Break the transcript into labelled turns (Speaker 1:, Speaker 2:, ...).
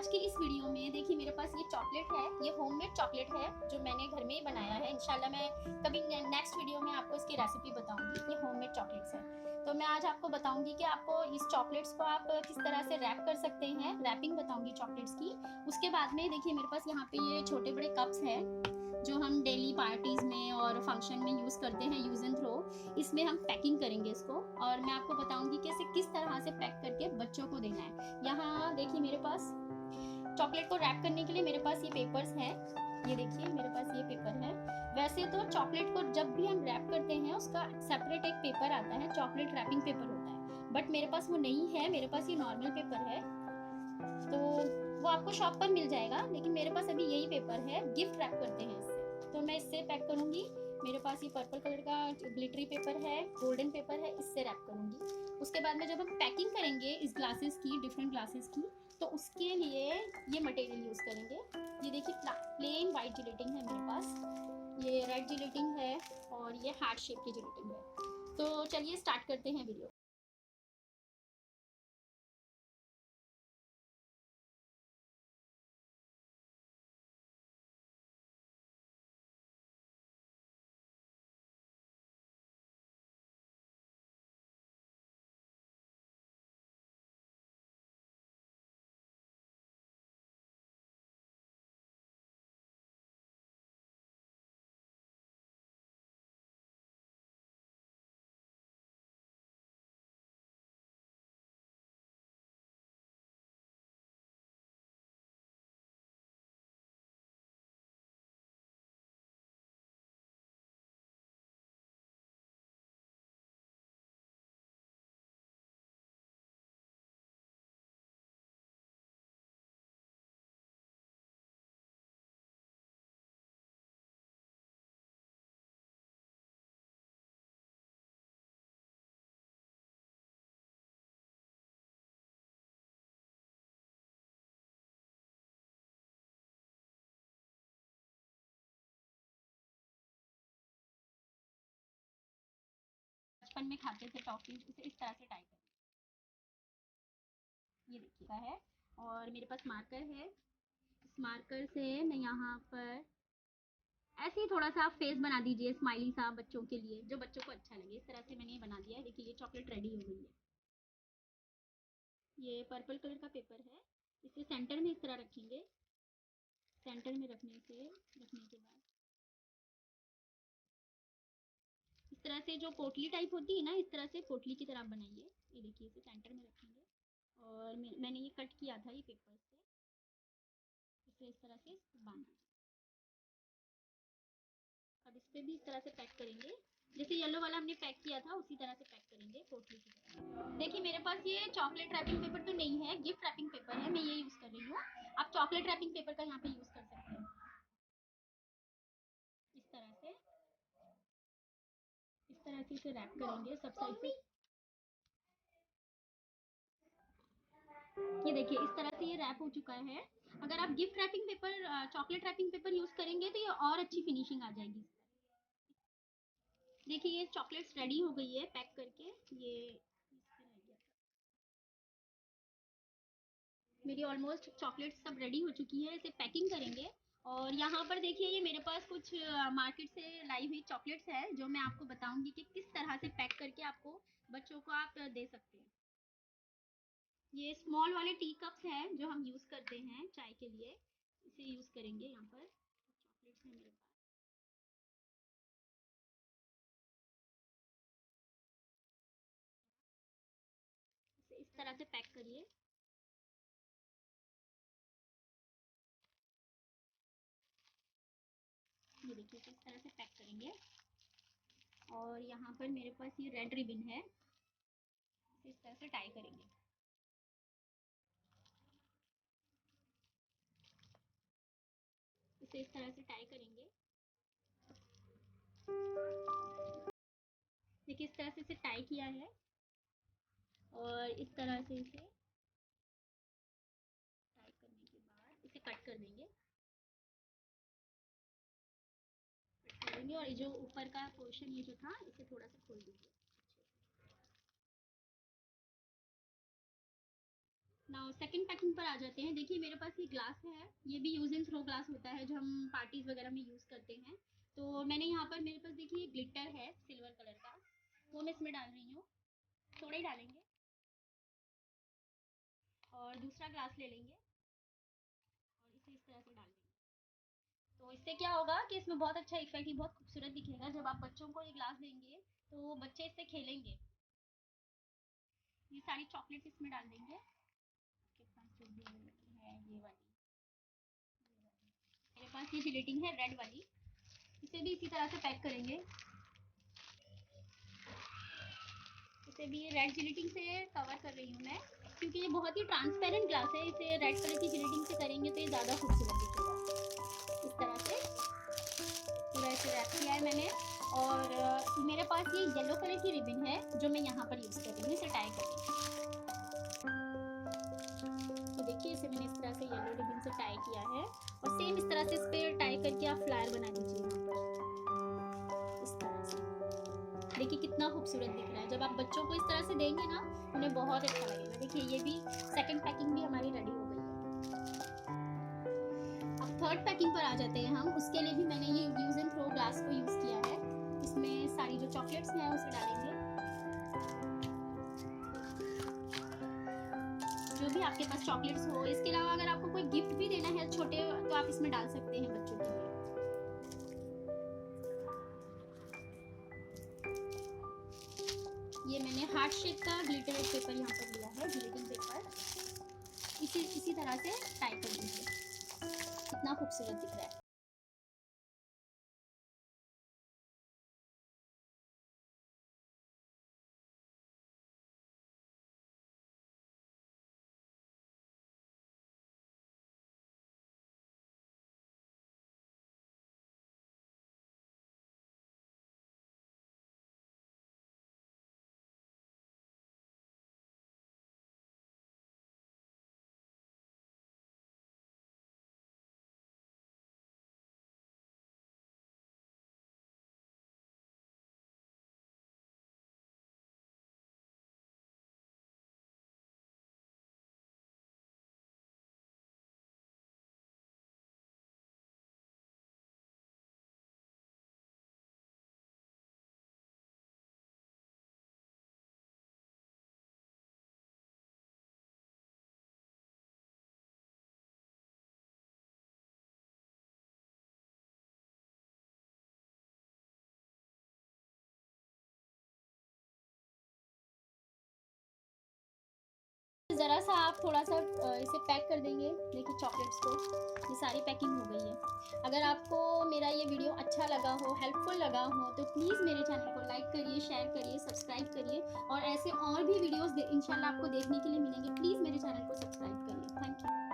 Speaker 1: आज के इस वीडियो में देखिए मेरे पास ये चॉकलेट है, ये होममेड चॉकलेट है जो मैंने घर में ही बनाया है। इंशाल्लाह मैं कभी नेक्स्ट वीडियो में आपको इसकी रेसिपी बताऊंगी। ये होममेड चॉकलेट्स है, तो मैं आज आपको बताऊंगी कि आपको इस चॉकलेट्स को आप किस तरह से रैप कर सकते हैं। रैपिंग बताऊंगी चॉकलेट्स की। उसके बाद में देखिए मेरे पास यहाँ पे ये छोटे बड़े कप्स हैं जो हम डेली पार्टीज़ में और फंक्शन में यूज़ करते हैं, यूज़ एंड थ्रो। इसमें हम पैकिंग करेंगे इसको, और मैं आपको बताऊंगी कि इसे किस तरह से पैक करके बच्चों को देना है। यहाँ देखिए मेरे पास चॉकलेट को रैप करने के लिए मेरे पास ये पेपर्स हैं। ये देखिए मेरे पास ये पेपर है। वैसे तो चॉकलेट को जब भी हम रैप करते हैं उसका सेपरेट एक पेपर आता है, चॉकलेट रैपिंग पेपर होता है, बट मेरे पास वो नहीं है। मेरे पास ये नॉर्मल पेपर है, तो वो आपको शॉप पर मिल जाएगा, लेकिन मेरे पास अभी यही पेपर है। गिफ्ट रैप करते हैं इससे, तो मैं इससे पैक करूंगी। मेरे पास ये पर्पल कलर का ग्लिटरी पेपर है, गोल्डन पेपर है, इससे रैप करूंगी। उसके बाद में जब हम पैकिंग करेंगे इस ग्लासेस की, डिफरेंट ग्लासेस की, तो उसके लिए ये मटेरियल यूज़ करेंगे। ये देखिए प्लेन वाइट जिलेटिन है मेरे पास, ये रेड जिलेटिन है, और ये हार्ट शेप की जिलेटिन है। तो चलिए स्टार्ट करते हैं वीडियो। बचपन में खाते थे टॉफीज, इसे इस तरह से टाइप करें। ये देखिए का है, और मेरे पास मार्कर है। इस मार्कर से मैं यहाँ पर ऐसे ही थोड़ा सा आप फेस बना दीजिए, स्माइली सा, बच्चों के लिए, जो बच्चों को अच्छा लगे। इस तरह से मैंने ये बना दिया है। देखिए ये चॉकलेट रेडी हो गई है। ये पर्पल कलर का पेपर है, इसे सेंटर में इस तरह रखेंगे। सेंटर में रखने के बाद इस तरह से जो पोटली टाइप होती है ना, इस तरह से पोटली की तरह बनाइए। ये देखिए इसे सेंटर में रखेंगे, और मैंने ये कट किया था ये पेपर से, इसे इस तरह से बांधा। अब इस पे भी इस तरह से पैक करेंगे, जैसे येलो वाला हमने पैक किया था उसी तरह से पैक करेंगे पोटली की तरह। देखिए मेरे पास ये चॉकलेट रैपिंग पेपर तो नहीं है, गिफ्ट रैपिंग पेपर है, मैं ये यूज़ कर रही हूँ। आप चॉकलेट रैपिंग पेपर का यहाँ पे यूज़ कर सकते हैं। इस तरह से इसे रैप करेंगे सब साइड से। ये देखिए इस तरह से ये रैप हो चुका है। अगर आप gift wrapping paper, chocolate wrapping paper use करेंगे तो ये और अच्छी फिनिशिंग आ जाएगी। देखिए ये चॉकलेट्स रेडी हो गई है पैक करके। ये मेरी ऑलमोस्ट चॉकलेट्स सब रेडी हो चुकी है, इसे पैकिंग करेंगे। और यहाँ पर देखिए ये मेरे पास कुछ मार्केट से लाई हुई चॉकलेट्स है, जो मैं आपको बताऊंगी कि किस तरह से पैक करके आपको बच्चों को आप दे सकते हैं। ये स्मॉल वाले टी कप्स हैं जो हम यूज़ करते हैं चाय के लिए, इसे यूज़ करेंगे। यहाँ पर चॉकलेट्स है मेरे पास, इसे इस तरह से पैक करिए। ये देखिए इस तरह से पैक करेंगे। और यहाँ पर मेरे पास ये रेड रिबन है, इसे इस तरह से टाई करेंगे। इसे इस तरह से टाई करेंगे। देखिए इस तरह से इसे टाई किया है, और इस तरह से इसे टाई करने के बाद इसे कट कर देंगे। और ये जो ऊपर का पोर्शन ये जो था इसे थोड़ा सा खोल दीजिए। नाउ सेकंड पैकिंग पर आ जाते हैं। देखिए मेरे पास ये ग्लास है, ये भी यूज एंड थ्रो ग्लास होता है जो हम पार्टीज वगैरह में यूज करते हैं। तो मैंने यहाँ पर, मेरे पास देखिए ग्लिटर है सिल्वर कलर का, वो मैं इसमें डाल रही हूँ। थोड़ा ही डालेंगे। और दूसरा ग्लास ले लेंगे और इसे इस तरह से डाल देंगे। तो इससे क्या होगा कि इसमें बहुत अच्छा इफेक्ट, ही बहुत खूबसूरत दिखेगा। जब आप बच्चों को ये ग्लास देंगे तो वो बच्चे इससे खेलेंगे। ये सारी चॉकलेट इसमें डाल देंगे। आपके पास जो भी है ये वाली, मेरे पास ये जिलेटिन है रेड वाली, इसे भी इसी तरह से पैक करेंगे। इसे भी रेड जिलेटिन से कवर कर रही हूँ मैं, क्योंकि ये बहुत ही ट्रांसपेरेंट ग्लास है। इसे रेड कलर की जिलेटिन से करेंगे तो ये ज़्यादा खूबसूरत दिखेगा। इस तरह से पूरा इसे रैप किया है मैंने। और मेरे पास ये येलो कलर की रिबन है जो मैं यहाँ पर यूज़ कर रही हूँ, इसे टाई करेंगे। तो देखिए इसे मैंने इस तरह से येलो रिबन से टाई किया है, और सेम इस तरह से इस पर टाई करके आप फ्लावर बना दीजिए यहाँ पर इस तरह से। देखिए कितना खूबसूरत दिख रहा है। जब आप बच्चों को इस तरह से देंगे ना, उन्हें बहुत अच्छा लगेगा। देखिए ये भी सेकंड पैकिंग भी हमारी रेडी हो गई है। अब थर्ड पैकिंग पर आ जाते हैं हम। उसके लिए भी मैंने ये यूज एंड थ्रो ग्लास को यूज़ किया है। इसमें सारी जो चॉकलेट्स हैं उसे डालेंगे। जो भी आपके पास चॉकलेट्स हो, इसके अलावा अगर आपको कोई गिफ्ट भी देना है छोटे, तो आप इसमें डाल सकते हैं बच्चों के लिए। ये मैंने हार्ट शेप का ग्लिटर पेपर यहाँ पर लिया है, ग्लिटिंग पेपर। इसी तरह से टाई कर दीजिए। कितना खूबसूरत दिख रहा है। ज़रा सा आप थोड़ा सा इसे पैक कर देंगे। देखिए चॉकलेट्स को, ये सारी पैकिंग हो गई है। अगर आपको मेरा ये वीडियो अच्छा लगा हो, हेल्पफुल लगा हो, तो प्लीज़ मेरे चैनल को लाइक करिए, शेयर करिए, सब्सक्राइब करिए। और ऐसे और भी वीडियोस इंशाल्लाह आपको देखने के लिए मिलेंगे। प्लीज़ मेरे चैनल को सब्सक्राइब करिए। Thank you.